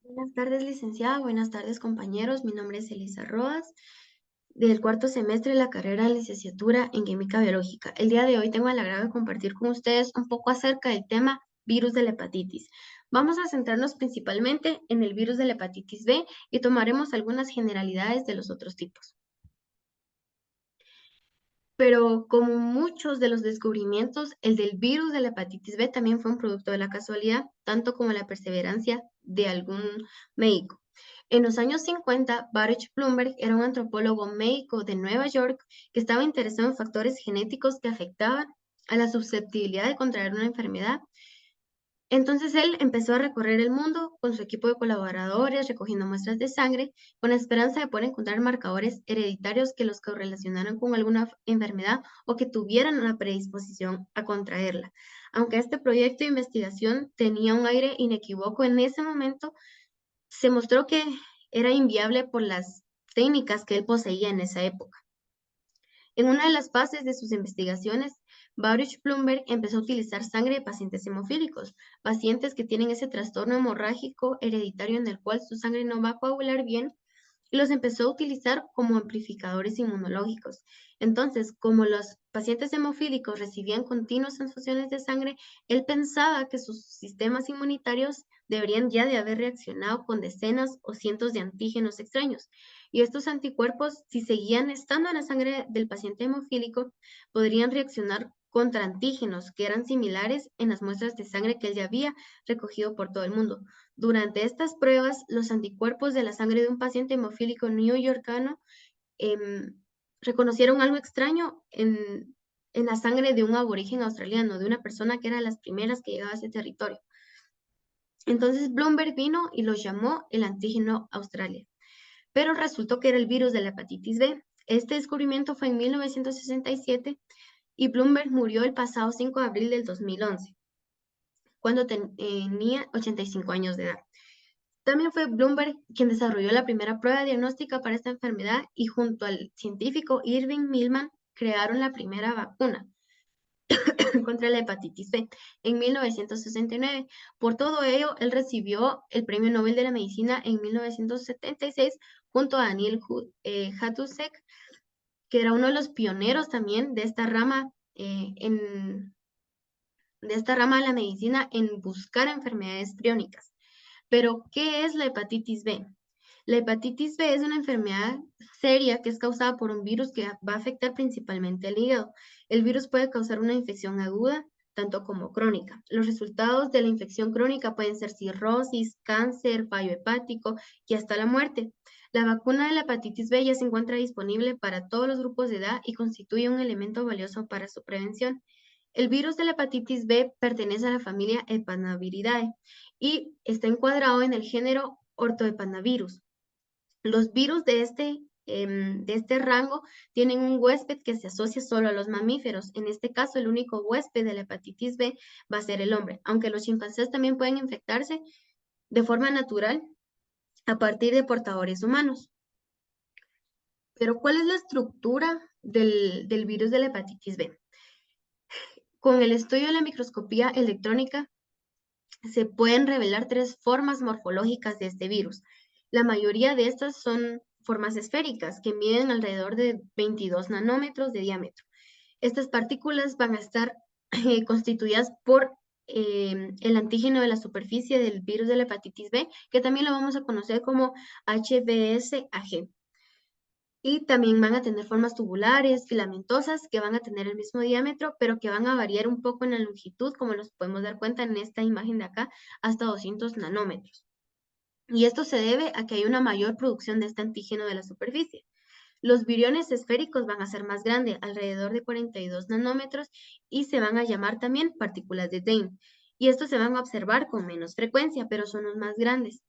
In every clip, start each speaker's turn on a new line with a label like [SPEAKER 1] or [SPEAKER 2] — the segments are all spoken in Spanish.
[SPEAKER 1] Buenas tardes, licenciada. Buenas tardes, compañeros. Mi nombre es Elisa Rodas, del cuarto semestre de la carrera de licenciatura en Química Biológica. El día de hoy tengo el agrado de compartir con ustedes un poco acerca del tema virus de la hepatitis. Vamos a centrarnos principalmente en el virus de la hepatitis B y tomaremos algunas generalidades de los otros tipos. Pero como muchos de los descubrimientos, el del virus de la hepatitis B también fue un producto de la casualidad, tanto como la perseverancia de algún médico. En los años 50, Baruch Blumberg era un antropólogo médico de Nueva York que estaba interesado en factores genéticos que afectaban a la susceptibilidad de contraer una enfermedad. Entonces él empezó a recorrer el mundo con su equipo de colaboradores, recogiendo muestras de sangre, con la esperanza de poder encontrar marcadores hereditarios que los correlacionaran con alguna enfermedad o que tuvieran una predisposición a contraerla. Aunque este proyecto de investigación tenía un aire inequívoco en ese momento, se mostró que era inviable por las técnicas que él poseía en esa época. En una de las fases de sus investigaciones, Baruch Blumberg empezó a utilizar sangre de pacientes hemofílicos, pacientes que tienen ese trastorno hemorrágico hereditario en el cual su sangre no va a coagular bien, y los empezó a utilizar como amplificadores inmunológicos. Entonces, como los pacientes hemofílicos recibían continuas transfusiones de sangre, él pensaba que sus sistemas inmunitarios deberían ya de haber reaccionado con decenas o cientos de antígenos extraños. Y estos anticuerpos, si seguían estando en la sangre del paciente hemofílico, podrían reaccionar contra antígenos que eran similares en las muestras de sangre que él ya había recogido por todo el mundo. Durante estas pruebas, los anticuerpos de la sangre de un paciente hemofílico neoyorcano em, reconocieron algo extraño en la sangre de un aborigen australiano, de una persona que era de las primeras que llegaba a ese territorio. Entonces Bloomberg vino y los llamó el antígeno Australia, pero resultó que era el virus de la hepatitis B. Este descubrimiento fue en 1967 y Bloomberg murió el pasado 5 de abril del 2011, cuando tenía 85 años de edad. También fue Bloomberg quien desarrolló la primera prueba diagnóstica para esta enfermedad y junto al científico Irving Millman crearon la primera vacuna contra la hepatitis B en 1969. Por todo ello, él recibió el Premio Nobel de la Medicina en 1976 junto a Daniel Hatusek, que era uno de los pioneros también de esta rama de la medicina en buscar enfermedades priónicas. Pero, ¿qué es la hepatitis B? La hepatitis B es una enfermedad seria que es causada por un virus que va a afectar principalmente el hígado. El virus puede causar una infección aguda, tanto como crónica. Los resultados de la infección crónica pueden ser cirrosis, cáncer, fallo hepático y hasta la muerte. La vacuna de la hepatitis B ya se encuentra disponible para todos los grupos de edad y constituye un elemento valioso para su prevención. El virus de la hepatitis B pertenece a la familia Hepanaviridae y está encuadrado en el género Ortohepanavirus. Los virus de este rango tienen un huésped que se asocia solo a los mamíferos. En este caso, el único huésped de la hepatitis B va a ser el hombre, aunque los chimpancés también pueden infectarse de forma natural a partir de portadores humanos. Pero, ¿cuál es la estructura del virus de la hepatitis B? Con el estudio de la microscopía electrónica se pueden revelar tres formas morfológicas de este virus. La mayoría de estas son formas esféricas que miden alrededor de 22 nanómetros de diámetro. Estas partículas van a estar constituidas por el antígeno de la superficie del virus de la hepatitis B, que también lo vamos a conocer como HBsAg. Y también van a tener formas tubulares, filamentosas, que van a tener el mismo diámetro, pero que van a variar un poco en la longitud, como nos podemos dar cuenta en esta imagen de acá, hasta 200 nanómetros. Y esto se debe a que hay una mayor producción de este antígeno de la superficie. Los viriones esféricos van a ser más grandes, alrededor de 42 nanómetros, y se van a llamar también partículas de Dehn. Y estos se van a observar con menos frecuencia, pero son los más grandes.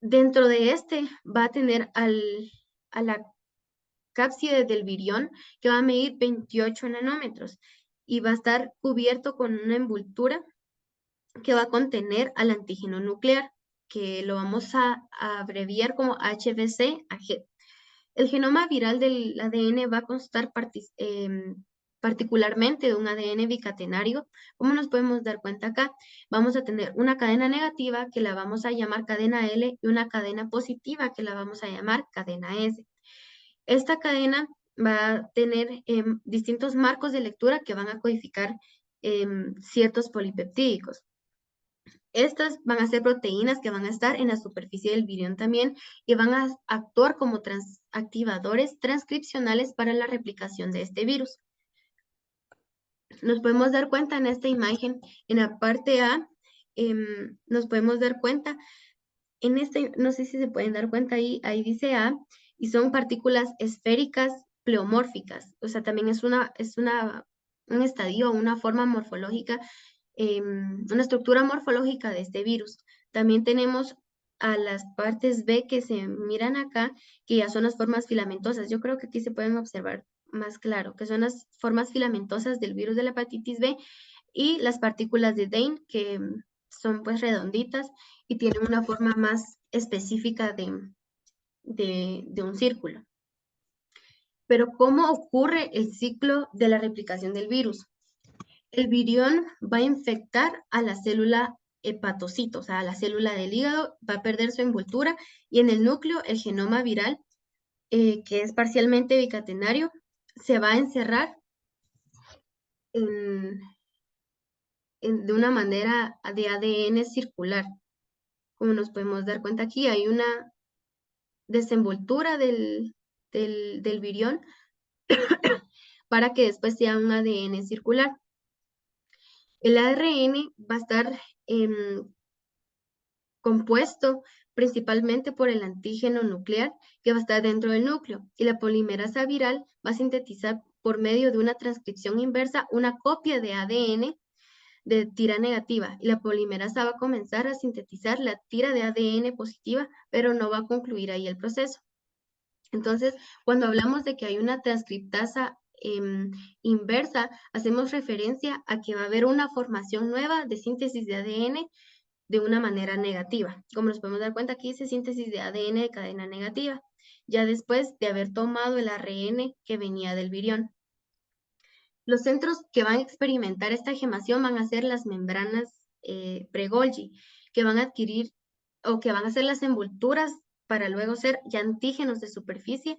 [SPEAKER 1] Dentro de este va a tener a la cápside del virión, que va a medir 28 nanómetros y va a estar cubierto con una envoltura que va a contener al antígeno nuclear, que lo vamos a abreviar como HBsAg. El genoma viral del ADN va a constar particularmente de un ADN bicatenario. ¿Cómo nos podemos dar cuenta acá? Vamos a tener una cadena negativa que la vamos a llamar cadena L y una cadena positiva que la vamos a llamar cadena S. Esta cadena va a tener distintos marcos de lectura que van a codificar ciertos polipeptídicos. Estas van a ser proteínas que van a estar en la superficie del virión también y van a actuar como activadores transcripcionales para la replicación de este virus. Nos podemos dar cuenta en esta imagen, en la parte A, nos podemos dar cuenta, no sé si se pueden dar cuenta ahí dice A, y son partículas esféricas pleomórficas, o sea, también es un estadio, una forma morfológica, una estructura morfológica de este virus. También tenemos a las partes B que se miran acá, que ya son las formas filamentosas. Yo creo que aquí se pueden observar más claro, que son las formas filamentosas del virus de la hepatitis B y las partículas de Dane, que son pues redonditas y tienen una forma más específica de un círculo. Pero ¿cómo ocurre el ciclo de la replicación del virus? El virión va a infectar a la célula hepatocito, o sea, a la célula del hígado, va a perder su envoltura y en el núcleo el genoma viral, que es parcialmente bicatenario, se va a encerrar de una manera de ADN circular. Como nos podemos dar cuenta aquí, hay una desenvoltura del virión para que después sea un ADN circular. El ARN va a estar compuesto principalmente por el antígeno nuclear que va a estar dentro del núcleo y la polimerasa viral va a sintetizar por medio de una transcripción inversa una copia de ADN de tira negativa y la polimerasa va a comenzar a sintetizar la tira de ADN positiva, pero no va a concluir ahí el proceso. Entonces, cuando hablamos de que hay una transcriptasa inversa, hacemos referencia a que va a haber una formación nueva de síntesis de ADN de una manera negativa. Como nos podemos dar cuenta, aquí dice síntesis de ADN de cadena negativa, ya después de haber tomado el ARN que venía del virión. Los centros que van a experimentar esta gemación van a ser las membranas pre-Golgi, que van a adquirir o que van a ser las envolturas para luego ser ya antígenos de superficie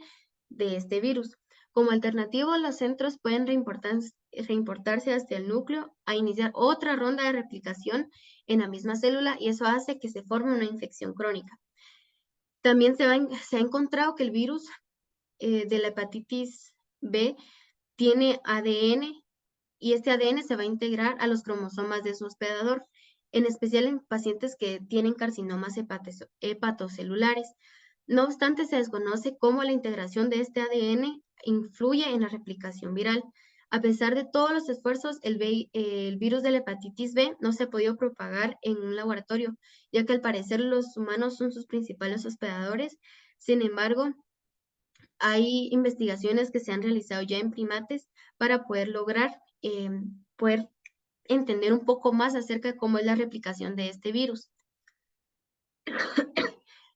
[SPEAKER 1] de este virus. Como alternativo, los centros pueden reimportarse hacia el núcleo a iniciar otra ronda de replicación en la misma célula y eso hace que se forme una infección crónica. También se ha encontrado que el virus de la hepatitis B tiene ADN y este ADN se va a integrar a los cromosomas de su hospedador, en especial en pacientes que tienen carcinomas hepatocelulares. No obstante, se desconoce cómo la integración de este ADN influye en la replicación viral. A pesar de todos los esfuerzos, el virus de la hepatitis B no se ha podido propagar en un laboratorio, ya que al parecer los humanos son sus principales hospedadores. Sin embargo, hay investigaciones que se han realizado ya en primates para poder lograr poder entender un poco más acerca de cómo es la replicación de este virus.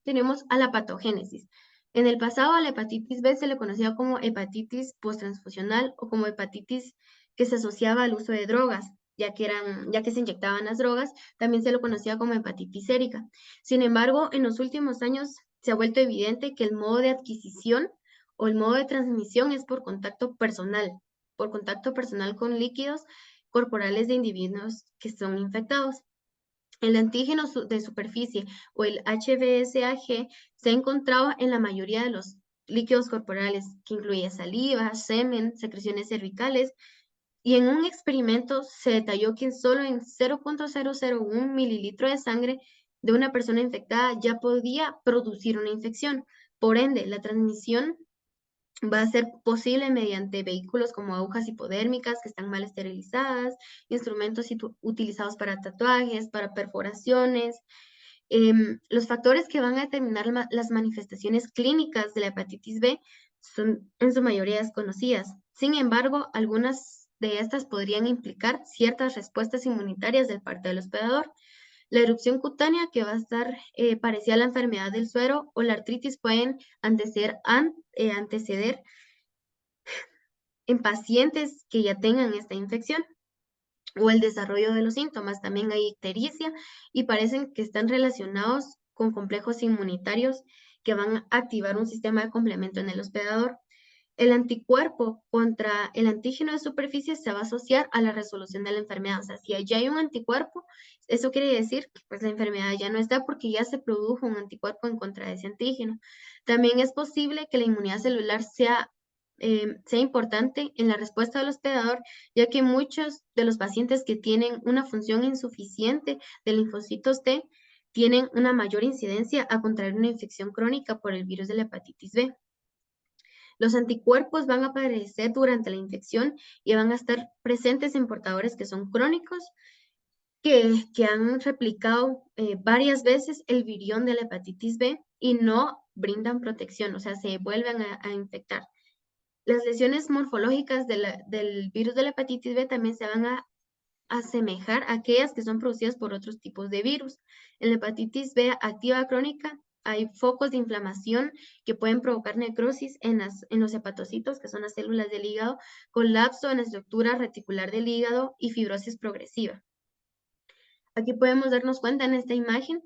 [SPEAKER 1] Tenemos a la patogénesis. En el pasado a la hepatitis B se le conocía como hepatitis posttransfusional o como hepatitis que se asociaba al uso de drogas, ya que se inyectaban las drogas, también se lo conocía como hepatitis sérica. Sin embargo, en los últimos años se ha vuelto evidente que el modo de adquisición o el modo de transmisión es por contacto personal con líquidos corporales de individuos que son infectados. El antígeno de superficie o el HBsAg se ha encontrado en la mayoría de los líquidos corporales, que incluye saliva, semen, secreciones cervicales, y en un experimento se detalló que solo en 0.001 mililitro de sangre de una persona infectada ya podía producir una infección. Por ende, la transmisión va a ser posible mediante vehículos como agujas hipodérmicas que están mal esterilizadas, instrumentos utilizados para tatuajes, para perforaciones. Los factores que van a determinar las manifestaciones clínicas de la hepatitis B son en su mayoría desconocidas. Sin embargo, algunas de estas podrían implicar ciertas respuestas inmunitarias del parte del hospedador. La erupción cutánea, que va a estar parecida a la enfermedad del suero, o la artritis pueden anteceder en pacientes que ya tengan esta infección o el desarrollo de los síntomas. También hay ictericia y parecen que están relacionados con complejos inmunitarios que van a activar un sistema de complemento en el hospedador. El anticuerpo contra el antígeno de superficie se va a asociar a la resolución de la enfermedad. O sea, si ya hay un anticuerpo, eso quiere decir que pues, la enfermedad ya no está porque ya se produjo un anticuerpo en contra de ese antígeno. También es posible que la inmunidad celular sea importante en la respuesta del hospedador, ya que muchos de los pacientes que tienen una función insuficiente de linfocitos T tienen una mayor incidencia a contraer una infección crónica por el virus de la hepatitis B. Los anticuerpos van a aparecer durante la infección y van a estar presentes en portadores que son crónicos, que han replicado varias veces el virión de la hepatitis B y no brindan protección, o sea, se vuelven a infectar. Las lesiones morfológicas del virus de la hepatitis B también se van a asemejar a aquellas que son producidas por otros tipos de virus. En la hepatitis B activa crónica hay focos de inflamación que pueden provocar necrosis en los hepatocitos, que son las células del hígado, colapso en la estructura reticular del hígado y fibrosis progresiva. Aquí podemos darnos cuenta en esta imagen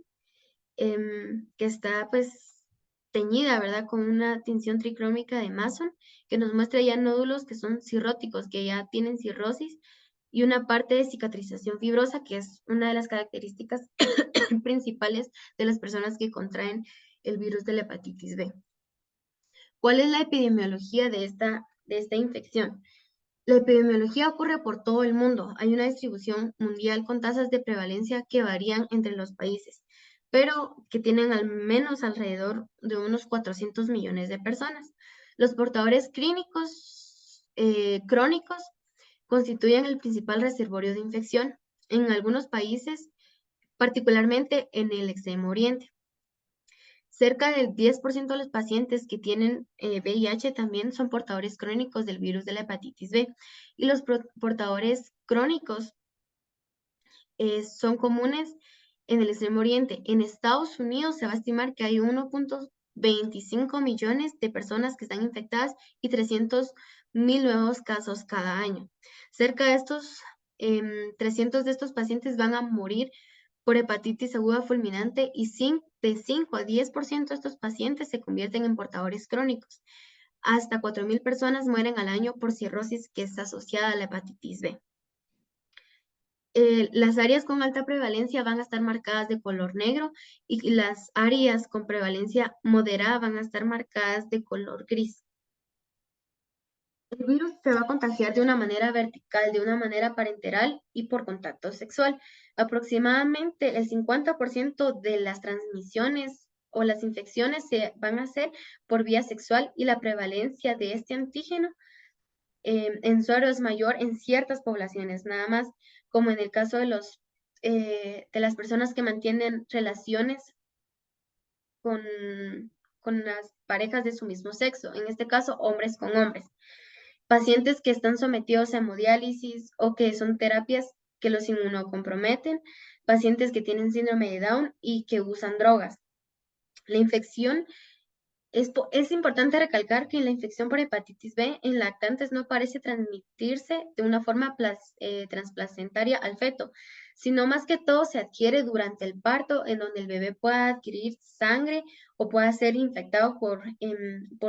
[SPEAKER 1] que está pues teñida, ¿verdad? Con una tinción tricrómica de Mason, que nos muestra ya nódulos que son cirróticos, que ya tienen cirrosis, y una parte de cicatrización fibrosa, que es una de las características principales de las personas que contraen el virus de la hepatitis B. ¿Cuál es la epidemiología de esta infección? La epidemiología ocurre por todo el mundo. Hay una distribución mundial con tasas de prevalencia que varían entre los países, pero que tienen al menos alrededor de unos 400 millones de personas. Los portadores clínicos crónicos constituyen el principal reservorio de infección en algunos países, particularmente en el Extremo Oriente. Cerca del 10% de los pacientes que tienen VIH también son portadores crónicos del virus de la hepatitis B. Y los portadores crónicos son comunes en el Extremo Oriente. En Estados Unidos se va a estimar que hay 1.25 millones de personas que están infectadas y 300.000 nuevos casos cada año. Cerca de 300 de estos pacientes van a morir por hepatitis aguda fulminante y de 5 a 10% de estos pacientes se convierten en portadores crónicos. Hasta 4.000 personas mueren al año por cirrosis que es asociada a la hepatitis B. Las áreas con alta prevalencia van a estar marcadas de color negro y las áreas con prevalencia moderada van a estar marcadas de color gris. El virus se va a contagiar de una manera vertical, de una manera parenteral y por contacto sexual. Aproximadamente el 50% de las transmisiones o las infecciones se van a hacer por vía sexual y la prevalencia de este antígeno en suero es mayor en ciertas poblaciones, nada más como en el caso de las personas que mantienen relaciones con, con las parejas de su mismo sexo, en este caso hombres con hombres. Pacientes que están sometidos a hemodiálisis o que son terapias que los inmunocomprometen, pacientes que tienen síndrome de Down y que usan drogas. La infección, es importante recalcar que la infección por hepatitis B en lactantes no parece transmitirse de una forma transplacentaria al feto, sino más que todo se adquiere durante el parto, en donde el bebé pueda adquirir sangre o pueda ser infectado por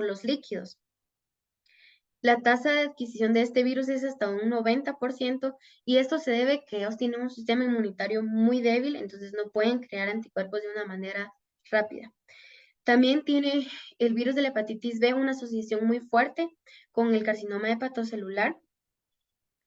[SPEAKER 1] los líquidos. La tasa de adquisición de este virus es hasta un 90% y esto se debe a que ellos tienen un sistema inmunitario muy débil, entonces no pueden crear anticuerpos de una manera rápida. También tiene el virus de la hepatitis B una asociación muy fuerte con el carcinoma hepatocelular,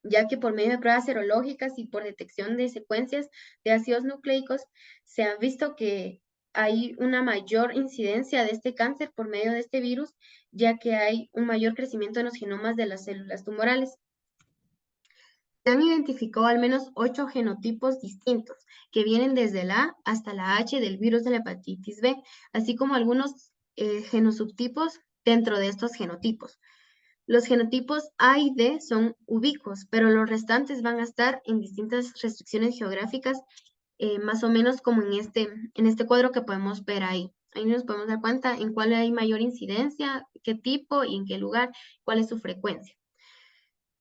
[SPEAKER 1] ya que por medio de pruebas serológicas y por detección de secuencias de ácidos nucleicos se ha visto que hay una mayor incidencia de este cáncer por medio de este virus, ya que hay un mayor crecimiento en los genomas de las células tumorales. Se han identificado al menos 8 genotipos distintos, que vienen desde la A hasta la H del virus de la hepatitis B, así como algunos genosubtipos dentro de estos genotipos. Los genotipos A y D son ubicuos, pero los restantes van a estar en distintas restricciones geográficas, más o menos como en este cuadro que podemos ver ahí. Ahí nos podemos dar cuenta en cuál hay mayor incidencia, qué tipo y en qué lugar, cuál es su frecuencia.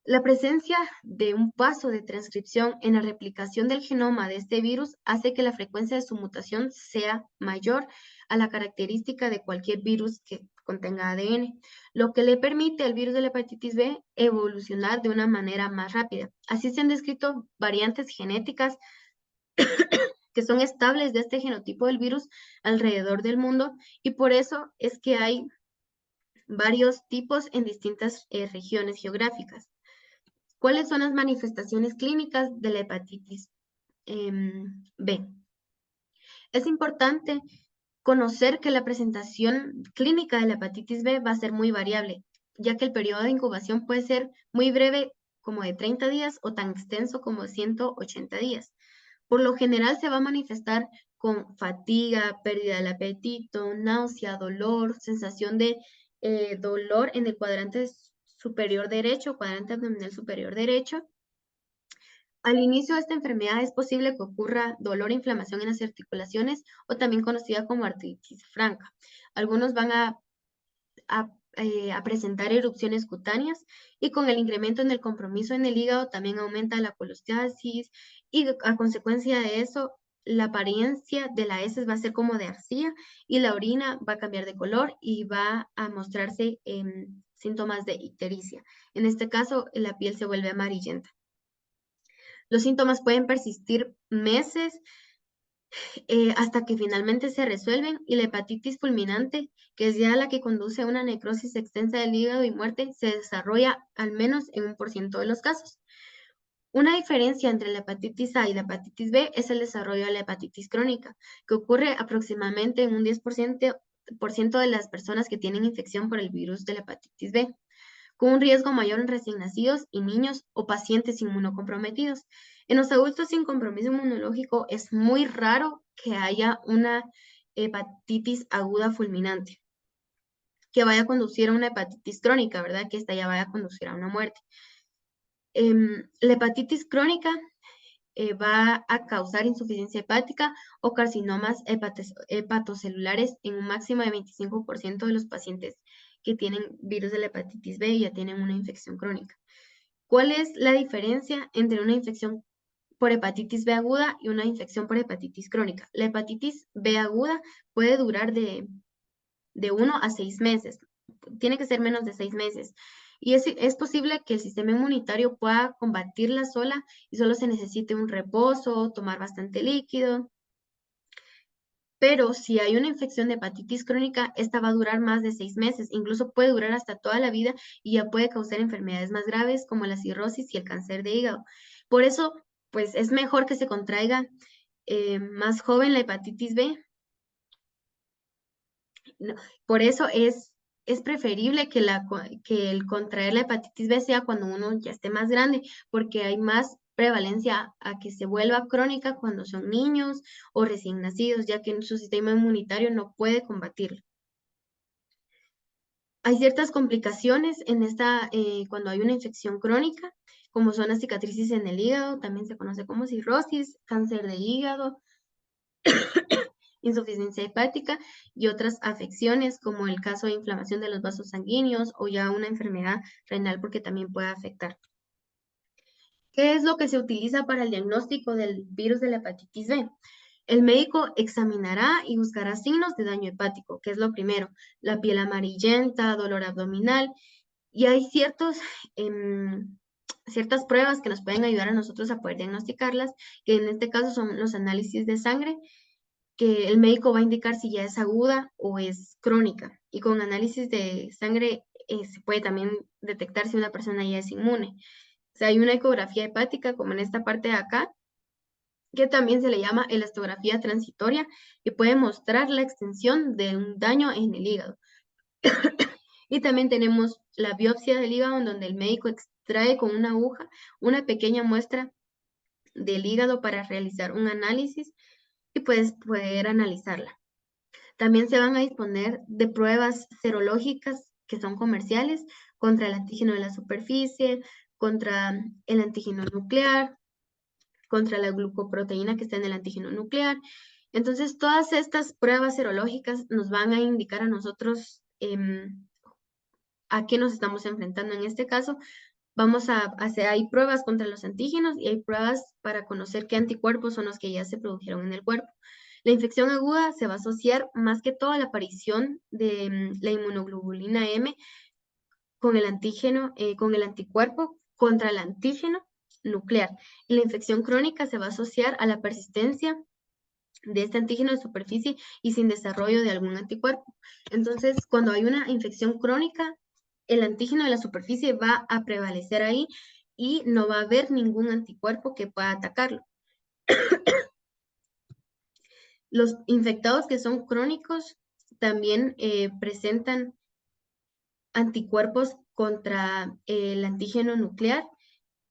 [SPEAKER 1] La presencia de un paso de transcripción en la replicación del genoma de este virus hace que la frecuencia de su mutación sea mayor a la característica de cualquier virus que contenga ADN, lo que le permite al virus de la hepatitis B evolucionar de una manera más rápida. Así se han descrito variantes genéticas que son estables de este genotipo del virus alrededor del mundo y por eso es que hay varios tipos en distintas regiones geográficas. ¿Cuáles son las manifestaciones clínicas de la hepatitis B? Es importante conocer que la presentación clínica de la hepatitis B va a ser muy variable, ya que el periodo de incubación puede ser muy breve, como de 30 días, o tan extenso como 180 días. Por lo general se va a manifestar con fatiga, pérdida del apetito, náusea, dolor, sensación de dolor en el cuadrante superior derecho, cuadrante abdominal superior derecho. Al inicio de esta enfermedad es posible que ocurra dolor e inflamación en las articulaciones o también conocida como artritis franca. Algunos van a presentar erupciones cutáneas y con el incremento en el compromiso en el hígado también aumenta la cholestasis y a consecuencia de eso la apariencia de la heces va a ser como de arcilla y la orina va a cambiar de color y va a mostrarse síntomas de ictericia. En este caso, la piel se vuelve amarillenta. Los síntomas pueden persistir meses hasta que finalmente se resuelven y la hepatitis fulminante, que es ya la que conduce a una necrosis extensa del hígado y muerte, se desarrolla al menos en 1% de los casos. Una diferencia entre la hepatitis A y la hepatitis B es el desarrollo de la hepatitis crónica, que ocurre aproximadamente en un 10% de las personas que tienen infección por el virus de la hepatitis B, con un riesgo mayor en recién nacidos y niños o pacientes inmunocomprometidos. En los adultos sin compromiso inmunológico es muy raro que haya una hepatitis aguda fulminante, que vaya a conducir a una hepatitis crónica, ¿verdad? Que esta ya vaya a conducir a una muerte. La hepatitis crónica va a causar insuficiencia hepática o carcinomas hepatocelulares en un máximo de 25% de los pacientes que tienen virus de la hepatitis B y ya tienen una infección crónica. ¿Cuál es la diferencia entre una infección por hepatitis B aguda y una infección por hepatitis crónica? La hepatitis B aguda puede durar de 1 a 6 meses, tiene que ser menos de 6 meses. Y es posible que el sistema inmunitario pueda combatirla sola y solo se necesite un reposo, tomar bastante líquido. Pero si hay una infección de hepatitis crónica, esta va a durar más de 6 meses, incluso puede durar hasta toda la vida y ya puede causar enfermedades más graves como la cirrosis y el cáncer de hígado. Por eso, pues es mejor que se contraiga más joven la hepatitis B. No, por eso es preferible que el contraer la hepatitis B sea cuando uno ya esté más grande, porque hay más prevalencia a que se vuelva crónica cuando son niños o recién nacidos, ya que su sistema inmunitario no puede combatirlo. Hay ciertas complicaciones en cuando hay una infección crónica, como son las cicatrices en el hígado, también se conoce como cirrosis, cáncer de hígado, insuficiencia hepática y otras afecciones como el caso de inflamación de los vasos sanguíneos o ya una enfermedad renal porque también puede afectar. ¿Qué es lo que se utiliza para el diagnóstico del virus de la hepatitis B? El médico examinará y buscará signos de daño hepático, que es lo primero, la piel amarillenta, dolor abdominal, y hay ciertas pruebas que nos pueden ayudar a nosotros a poder diagnosticarlas, que en este caso son los análisis de sangre, que el médico va a indicar si ya es aguda o es crónica. Y con análisis de sangre se puede también detectar si una persona ya es inmune. O sea, hay una ecografía hepática, como en esta parte de acá, que también se le llama elastografía transitoria, y puede mostrar la extensión de un daño en el hígado. Y también tenemos la biopsia del hígado, en donde el médico extrae con una aguja una pequeña muestra del hígado para realizar un análisis y puedes poder analizarla. También se van a disponer de pruebas serológicas que son comerciales contra el antígeno de la superficie, contra el antígeno nuclear, contra la glucoproteína que está en el antígeno nuclear. Entonces, todas estas pruebas serológicas nos van a indicar a nosotros a qué nos estamos enfrentando en este caso hay pruebas contra los antígenos y hay pruebas para conocer qué anticuerpos son los que ya se produjeron en el cuerpo. La infección aguda se va a asociar más que todo a la aparición de la inmunoglobulina M con el antígeno, con el anticuerpo contra el antígeno nuclear. Y la infección crónica se va a asociar a la persistencia de este antígeno de superficie y sin desarrollo de algún anticuerpo. Entonces, cuando hay una infección crónica, el antígeno de la superficie va a prevalecer ahí y no va a haber ningún anticuerpo que pueda atacarlo. Los infectados que son crónicos también presentan anticuerpos contra el antígeno nuclear,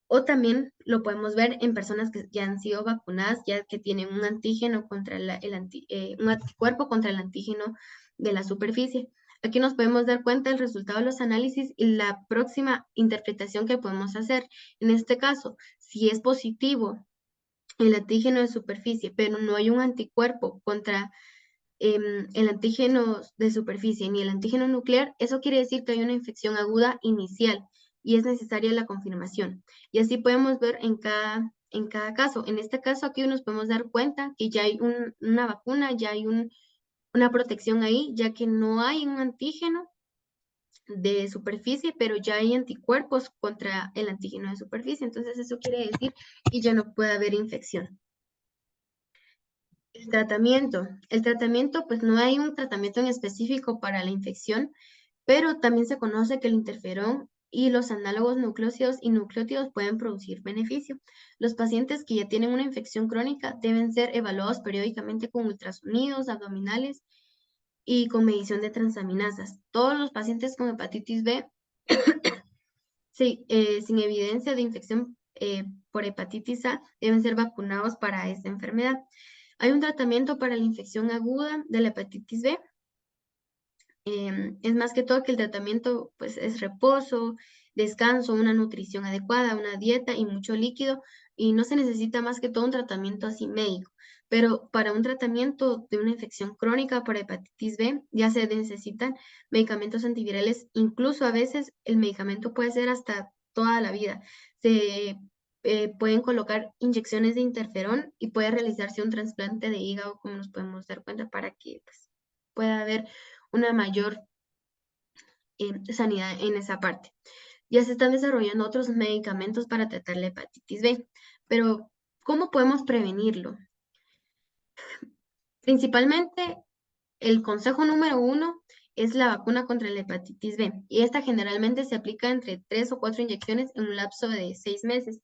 [SPEAKER 1] o también lo podemos ver en personas que ya han sido vacunadas, ya que tienen un antígeno contra un anticuerpo contra el antígeno de la superficie. Aquí nos podemos dar cuenta del resultado de los análisis y la próxima interpretación que podemos hacer. En este caso, si es positivo el antígeno de superficie, pero no hay un anticuerpo contra el antígeno de superficie ni el antígeno nuclear, eso quiere decir que hay una infección aguda inicial y es necesaria la confirmación. Y así podemos ver en cada caso. En este caso aquí nos podemos dar cuenta que ya hay una vacuna, ya hay una protección ahí, ya que no hay un antígeno de superficie, pero ya hay anticuerpos contra el antígeno de superficie. Entonces eso quiere decir que ya no puede haber infección. El tratamiento, pues no hay un tratamiento en específico para la infección, pero también se conoce que el interferón y los análogos nucleósidos y nucleótidos pueden producir beneficio. Los pacientes que ya tienen una infección crónica deben ser evaluados periódicamente con ultrasonidos abdominales y con medición de transaminasas. Todos los pacientes con hepatitis B sin evidencia de infección por hepatitis A deben ser vacunados para esta enfermedad. Hay un tratamiento para la infección aguda de la hepatitis B. Es más que todo que el tratamiento pues, es reposo, descanso, una nutrición adecuada, una dieta y mucho líquido, y no se necesita más que todo un tratamiento así médico. Pero para un tratamiento de una infección crónica por hepatitis B ya se necesitan medicamentos antivirales, incluso a veces el medicamento puede ser hasta toda la vida. Se pueden colocar inyecciones de interferón y puede realizarse un trasplante de hígado, como nos podemos dar cuenta, para que pues, pueda haber una mayor sanidad en esa parte. Ya se están desarrollando otros medicamentos para tratar la hepatitis B, pero ¿cómo podemos prevenirlo? Principalmente, el consejo número 1 es la vacuna contra la hepatitis B, y esta generalmente se aplica entre 3 o 4 inyecciones en un lapso de 6 meses.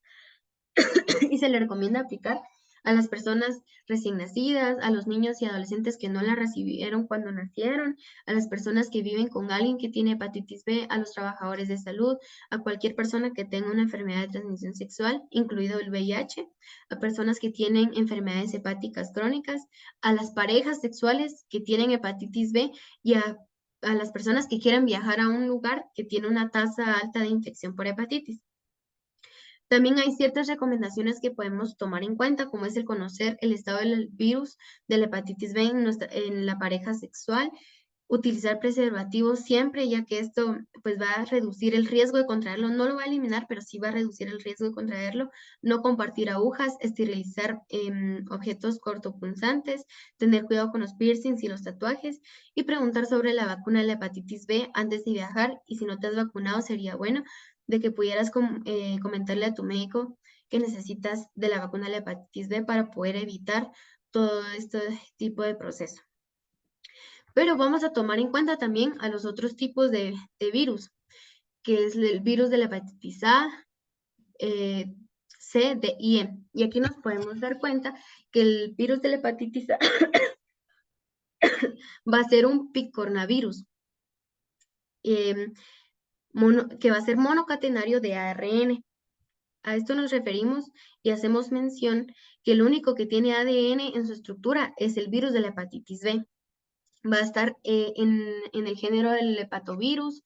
[SPEAKER 1] Y se le recomienda aplicar a las personas recién nacidas, a los niños y adolescentes que no la recibieron cuando nacieron, a las personas que viven con alguien que tiene hepatitis B, a los trabajadores de salud, a cualquier persona que tenga una enfermedad de transmisión sexual, incluido el VIH, a personas que tienen enfermedades hepáticas crónicas, a las parejas sexuales que tienen hepatitis B y a las personas que quieran viajar a un lugar que tiene una tasa alta de infección por hepatitis. También hay ciertas recomendaciones que podemos tomar en cuenta, como es el conocer el estado del virus de la hepatitis B en la pareja sexual, utilizar preservativos siempre, ya que esto pues va a reducir el riesgo de contraerlo, no lo va a eliminar, pero sí va a reducir el riesgo de contraerlo, no compartir agujas, esterilizar objetos cortopunzantes, tener cuidado con los piercings y los tatuajes y preguntar sobre la vacuna de la hepatitis B antes de viajar, y si no te has vacunado sería bueno de que pudieras comentarle a tu médico que necesitas de la vacuna de la hepatitis B para poder evitar todo este tipo de proceso. Pero vamos a tomar en cuenta también a los otros tipos de virus, que es el virus de la hepatitis A, C, D y E. Y aquí nos podemos dar cuenta que el virus de la hepatitis A va a ser un picornavirus, que va a ser monocatenario de ARN. A esto nos referimos y hacemos mención que el único que tiene ADN en su estructura es el virus de la hepatitis B. Va a estar en el género del hepatovirus,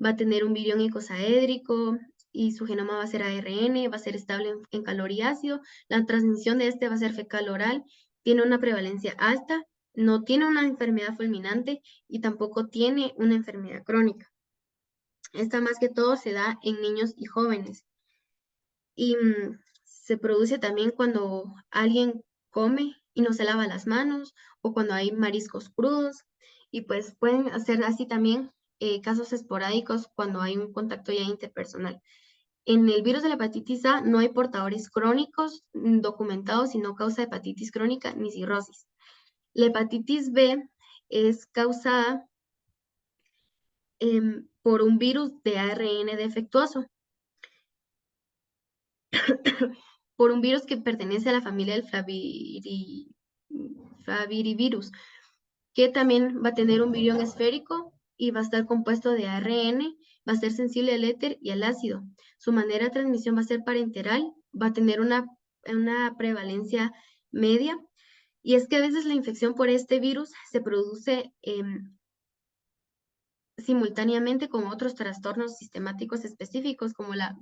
[SPEAKER 1] va a tener un virión icosaédrico y su genoma va a ser ARN, va a ser estable en calor y ácido. La transmisión de este va a ser fecal oral, tiene una prevalencia alta, no tiene una enfermedad fulminante y tampoco tiene una enfermedad crónica. Esta más que todo se da en niños y jóvenes. Y se produce también cuando alguien come y no se lava las manos o cuando hay mariscos crudos. Y pues pueden hacer así también casos esporádicos cuando hay un contacto ya interpersonal. En el virus de la hepatitis A no hay portadores crónicos documentados y no causa hepatitis crónica ni cirrosis. La hepatitis B es causada por un virus de ARN defectuoso, por un virus que pertenece a la familia del flavirivirus, que también va a tener un virión esférico y va a estar compuesto de ARN, va a ser sensible al éter y al ácido. Su manera de transmisión va a ser parenteral, va a tener una prevalencia media, y es que a veces la infección por este virus se produce simultáneamente con otros trastornos sistemáticos específicos como la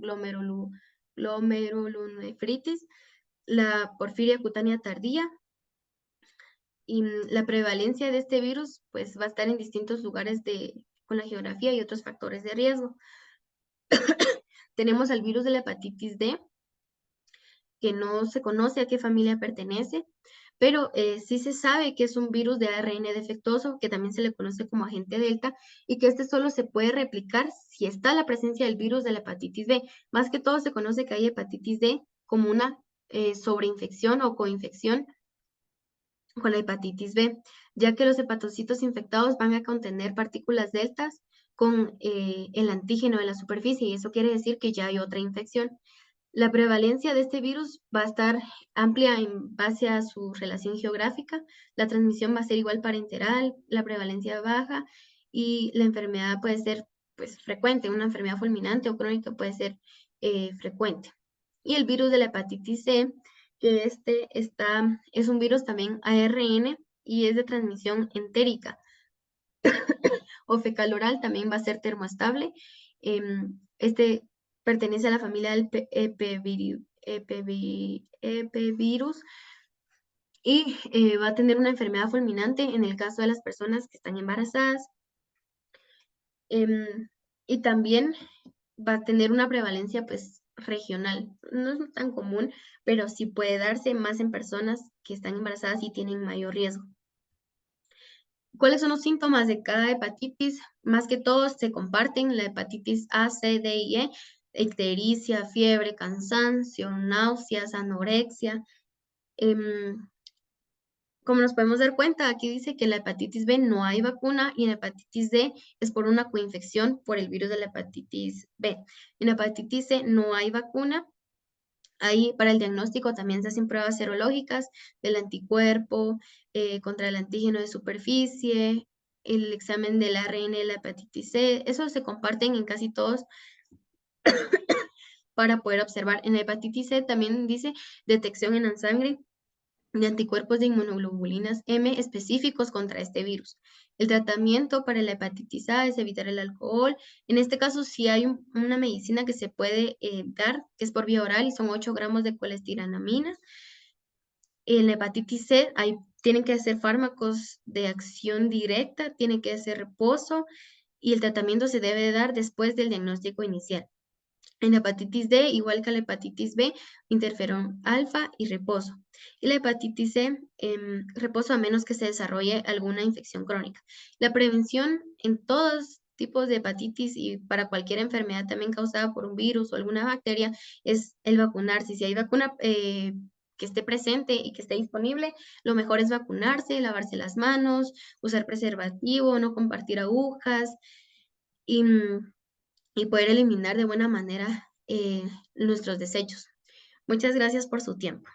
[SPEAKER 1] glomerulonefritis, la porfiria cutánea tardía, y la prevalencia de este virus pues va a estar en distintos lugares con la geografía y otros factores de riesgo. Tenemos al virus de la hepatitis D, que no se conoce a qué familia pertenece, pero sí se sabe que es un virus de ARN defectuoso, que también se le conoce como agente delta, y que este solo se puede replicar si está la presencia del virus de la hepatitis B. Más que todo se conoce que hay hepatitis D como una sobreinfección o coinfección con la hepatitis B, ya que los hepatocitos infectados van a contener partículas deltas con el antígeno de la superficie, y eso quiere decir que ya hay otra infección. La prevalencia de este virus va a estar amplia en base a su relación geográfica, la transmisión va a ser igual parenteral, la prevalencia baja y la enfermedad puede ser pues frecuente, una enfermedad fulminante o crónica puede ser frecuente. Y el virus de la hepatitis C, que es un virus también ARN y es de transmisión entérica o fecal oral, también va a ser termoestable. Este pertenece a la familia del epevirus y va a tener una enfermedad fulminante en el caso de las personas que están embarazadas. Y también va a tener una prevalencia pues regional. No es tan común, pero sí puede darse más en personas que están embarazadas y tienen mayor riesgo. ¿Cuáles son los síntomas de cada hepatitis? Más que todos se comparten la hepatitis A, C, D y E, ictericia, fiebre, cansancio, náuseas, anorexia. Como nos podemos dar cuenta, aquí dice que la hepatitis B no hay vacuna y en la hepatitis D es por una coinfección por el virus de la hepatitis B. En la hepatitis C no hay vacuna. Ahí para el diagnóstico también se hacen pruebas serológicas del anticuerpo contra el antígeno de superficie, el examen del ARN de la hepatitis C. Eso se comparten en casi todos para poder observar. En la hepatitis C también dice detección en la sangre de anticuerpos de inmunoglobulinas M específicos contra este virus. El tratamiento para la hepatitis A es evitar el alcohol. En este caso, sí hay una medicina que se puede dar, que es por vía oral y son 8 gramos de colestiramina. En la hepatitis C tienen que ser fármacos de acción directa, tiene que ser reposo y el tratamiento se debe dar después del diagnóstico inicial. En la hepatitis D, igual que la hepatitis B, interferón alfa y reposo. Y la hepatitis C, reposo a menos que se desarrolle alguna infección crónica. La prevención en todos tipos de hepatitis y para cualquier enfermedad también causada por un virus o alguna bacteria es el vacunarse. Si hay vacuna que esté presente y que esté disponible, lo mejor es vacunarse, lavarse las manos, usar preservativo, no compartir agujas y poder eliminar de buena manera nuestros desechos. Muchas gracias por su tiempo.